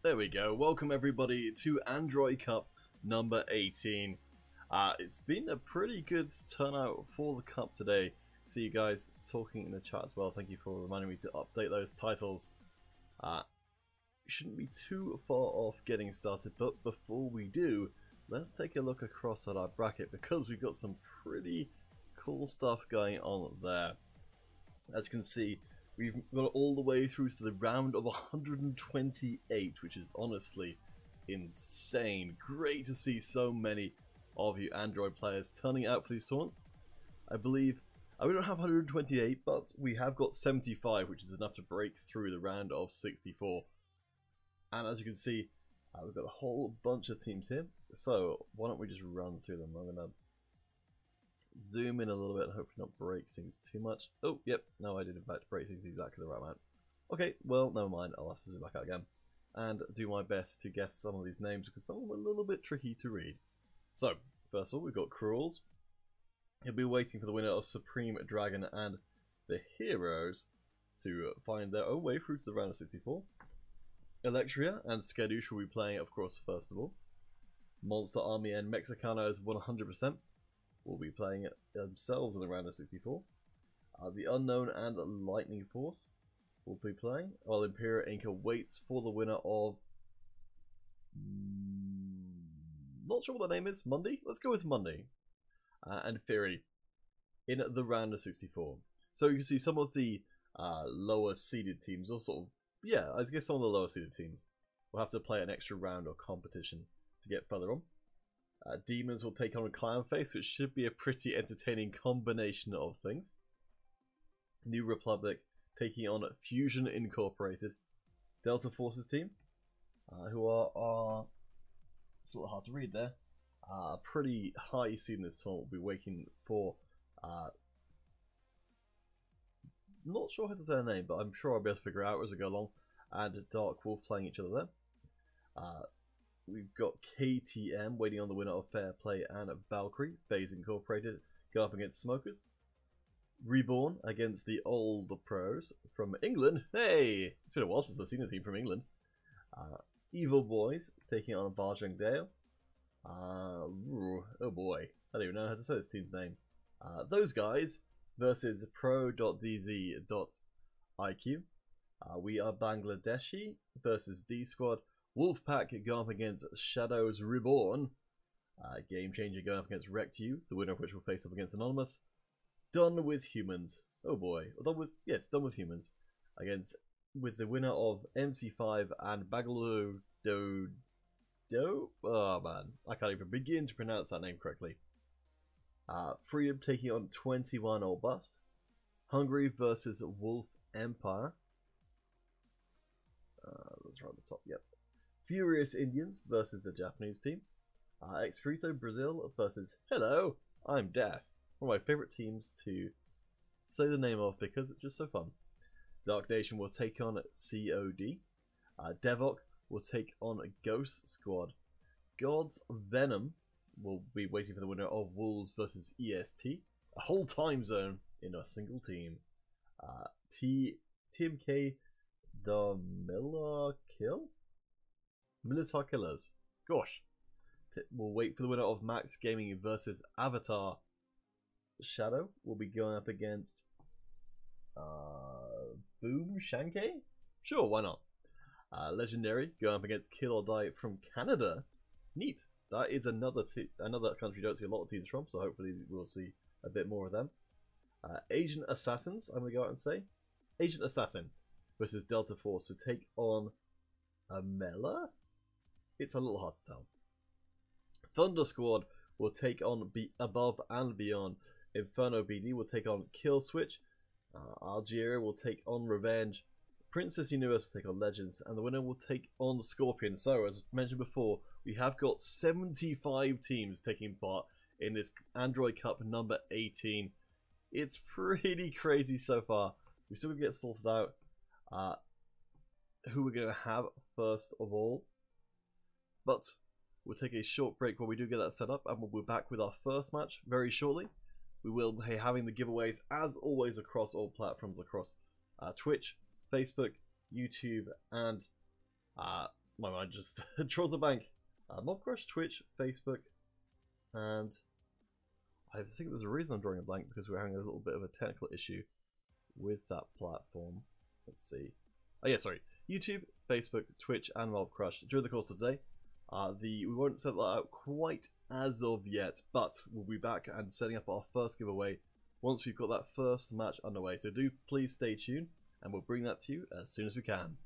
There we go. Welcome everybody to Android Cup number 18. It's been a pretty good turnout for the cup today. See you guys talking in the chat as well. Thank you for reminding me to update those titles. Shouldn't be too far off getting started, but before we do, let's take a look across at our bracket because we've got some pretty cool stuff going on there. As you can see, we've got all the way through to the round of 128, which is honestly insane. Great to see so many of you Android players turning out for these tournaments. I believe, we don't have 128, but we have got 75, which is enough to break through the round of 64. And as you can see, we've got a whole bunch of teams here. So why don't we just run through them? I'm going to zoom in a little bit and hopefully not break things too much. Oh, yep, no, I did in fact break things exactly the right amount. Okay, well, never mind, I'll have to zoom back out again and do my best to guess some of these names because some of them are a little bit tricky to read. So, first of all, we've got Cruels. He'll be waiting for the winner of Supreme Dragon and the Heroes to find their own way through to the round of 64. Electria and Skadoosh will be playing, of course, first of all. Monster Army and Mexicanos 100%. Will be playing it themselves in the round of 64. The Unknown and Lightning Force will be playing, while Imperial Inca waits for the winner of... not sure what the name is, Monday? Let's go with Monday. And Fury in the round of 64. So you can see some of the lower seeded teams, or sort of, yeah, I guess some of the lower seeded teams will have to play an extra round of competition to get further on. Demons will take on Clownface, which should be a pretty entertaining combination of things. New Republic taking on Fusion Incorporated. Delta Forces team, who are it's a little hard to read there. Pretty high seed in this tournament will be waiting for, not sure how to say her name, but I'm sure I'll be able to figure it out as we go along. And Dark Wolf playing each other there. We've got KTM waiting on the winner of Fair Play and Valkyrie. FaZe Incorporated go up against Smokers. Reborn against the old pros from England. Hey! It's been a while since I've seen a team from England. Evil Boys taking on Barjang Dale. Oh boy, I don't even know how to say this team's name. Those guys versus pro.dz.iq. We are Bangladeshi versus D Squad. Wolfpack going up against Shadows Reborn. Game Changer going up against Wrecked You, the winner of which will face up against Anonymous. Done with Humans. Oh boy. Done with Humans. With the winner of MC5 and Bagaloo Do. Oh man, I can't even begin to pronounce that name correctly. Freedom taking on 21 or Bust. Hungary versus Wolf Empire. Let's right at the top, yep. Furious Indians versus the Japanese team. Excreto Brazil versus Hello, I'm Death. One of my favourite teams to say the name of because it's just so fun. Dark Nation will take on COD. Devok will take on Ghost Squad. God's Venom will be waiting for the winner of Wolves versus EST. A whole time zone in a single team. Team K, the Militar Killers. Gosh. We'll wait for the winner of Max Gaming versus Avatar. Shadow will be going up against Boom Shanke? Sure, why not? Legendary going up against Kill or Die from Canada. Neat. That is another country you don't see a lot of teams from, so hopefully we'll see a bit more of them. Agent Assassins, I'm going to go out and say. Agent Assassin versus Delta Force to take on Amela? It's a little hard to tell. Thunder Squad will take on Above and Beyond. Inferno BD will take on Kill Switch. Algeria will take on Revenge. Princess Universe will take on Legends. And the winner will take on Scorpion. So, as mentioned before, we have got 75 teams taking part in this Android Cup number 18. It's pretty crazy so far. We still got to get sorted out who we're going to have first of all. But we'll take a short break while we do get that set up, and we'll be back with our first match very shortly. We will be having the giveaways as always across all platforms, across Twitch, Facebook, YouTube, and my mind just draws a blank. Mob Crush, Twitch, Facebook, and I think there's a reason I'm drawing a blank because we're having a little bit of a technical issue with that platform. Let's see. Oh yeah, sorry. YouTube, Facebook, Twitch, and Mob Crush during the course of the day. We won't set that out quite as of yet, but we'll be back and setting up our first giveaway once we've got that first match underway. So do please stay tuned, and we'll bring that to you as soon as we can.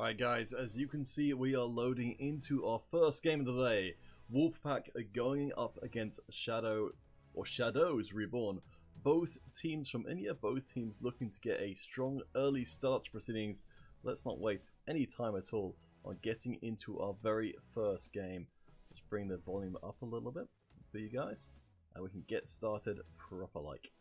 Alright guys, as you can see, we are loading into our first game of the day. Wolfpack are going up against Shadows Reborn. Both teams from India, both teams looking to get a strong early start to proceedings. Let's not waste any time at all on getting into our very first game. Just bring the volume up a little bit for you guys, and we can get started proper like.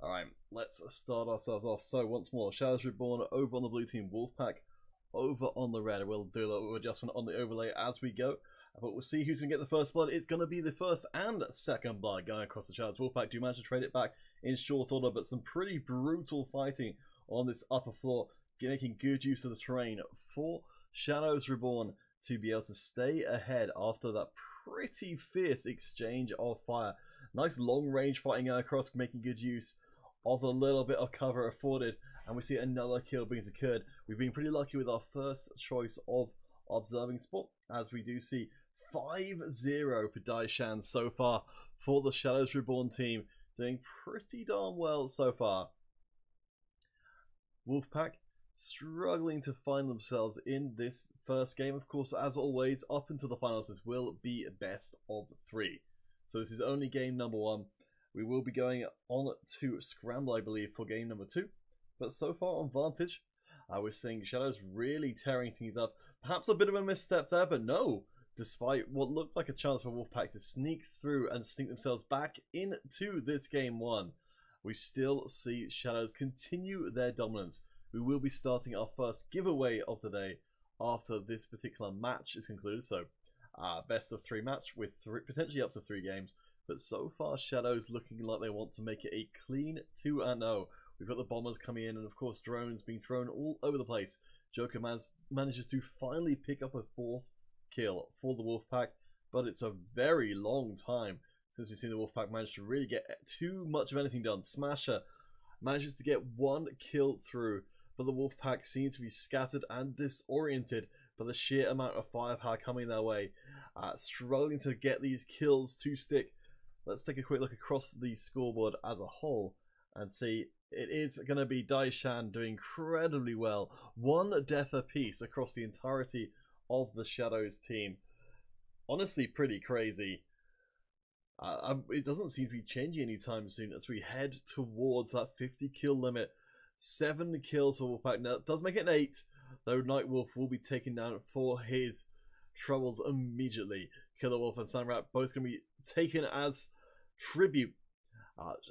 Alright, let's start ourselves off. So once more, Shadows Reborn over on the blue team, Wolfpack over on the red. We'll do a little adjustment on the overlay as we go, but we'll see who's going to get the first blood. It's going to be the first and second blood going across the Shadows. Wolfpack do manage to trade it back in short order, but some pretty brutal fighting on this upper floor, making good use of the terrain for Shadows Reborn to be able to stay ahead after that pretty fierce exchange of fire. Nice long range fighting across, making good use of a little bit of cover afforded, and we see another kill being secured. We've been pretty lucky with our first choice of observing spot, as we do see 5-0 for Daishan so far for the Shadows Reborn team, doing pretty darn well so far. Wolfpack struggling to find themselves in this first game. Of course, as always, up until the finals, this will be best of 3. So this is only game number 1. We will be going on to Scramble, I believe, for game number 2. But so far on Vantage, we're seeing Shadows really tearing things up. Perhaps a bit of a misstep there, but no. Despite what looked like a chance for Wolfpack to sneak through and sneak themselves back into this game 1, we still see Shadows continue their dominance. We will be starting our first giveaway of the day after this particular match is concluded. So, best of 3 match with potentially up to 3 games. But so far, Shadows looking like they want to make it a clean 2-0. We've got the bombers coming in, and of course drones being thrown all over the place. Joker manages to finally pick up a 4th kill for the Wolfpack, but it's a very long time since we've seen the Wolfpack manage to really get too much of anything done. Smasher manages to get 1 kill through, but the Wolfpack seem to be scattered and disoriented by the sheer amount of firepower coming their way, struggling to get these kills to stick. Let's take a quick look across the scoreboard as a whole and see it is going to be Daishan doing incredibly well. 1 death apiece across the entirety of the Shadows team. Honestly, pretty crazy. It doesn't seem to be changing anytime soon as we head towards that 50 kill limit. 7 kills for Wolfpack. Now, it does make it an 8, though Nightwolf will be taken down for his troubles immediately. Killer Wolf and Samrat both going to be taken as tribute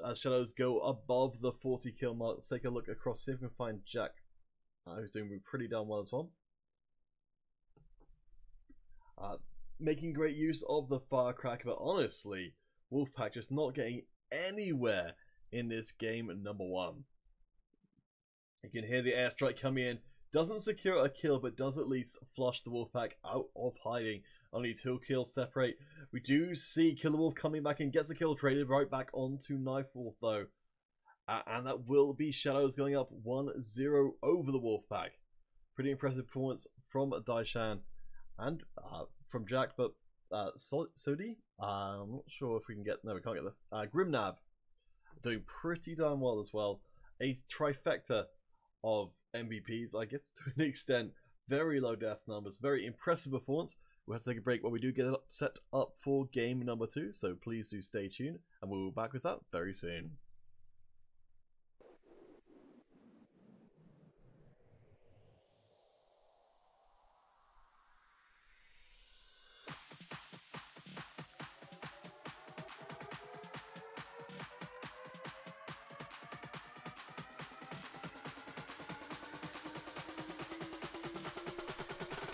as Shadows go above the 40 kill mark. Let's take a look across, see if we can find Jack, who's doing pretty darn well as well. Making great use of the firecracker, but honestly, Wolfpack just not getting anywhere in this game number 1. You can hear the airstrike coming in. Doesn't secure a kill, but does at least flush the Wolfpack out of hiding. Only 2 kills separate. We do see Killer Wolf coming back and gets a kill, traded right back onto Knifewolf though. And that will be Shadows going up 1-0 over the Wolfpack. Pretty impressive performance from Daishan and from Jack, but Sodi? I'm not sure if we can get... No, we can't get the... Grimnab doing pretty darn well as well. A trifecta of MVPs, I guess, to an extent. Very low death numbers, very impressive performance. We'll have to take a break while we do get it set up for game number 2, so please do stay tuned, and we'll be back with that very soon.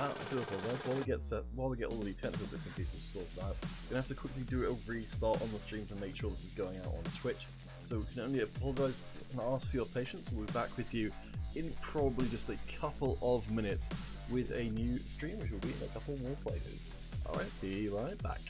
I do apologize. While we get all the technical bits and pieces sorted out, we're gonna have to quickly do a restart on the stream to make sure this is going out on Twitch. So we can only apologize and ask for your patience. We'll be back with you in probably just a couple of minutes with a new stream, which will be in a couple more places. Alright, be right back.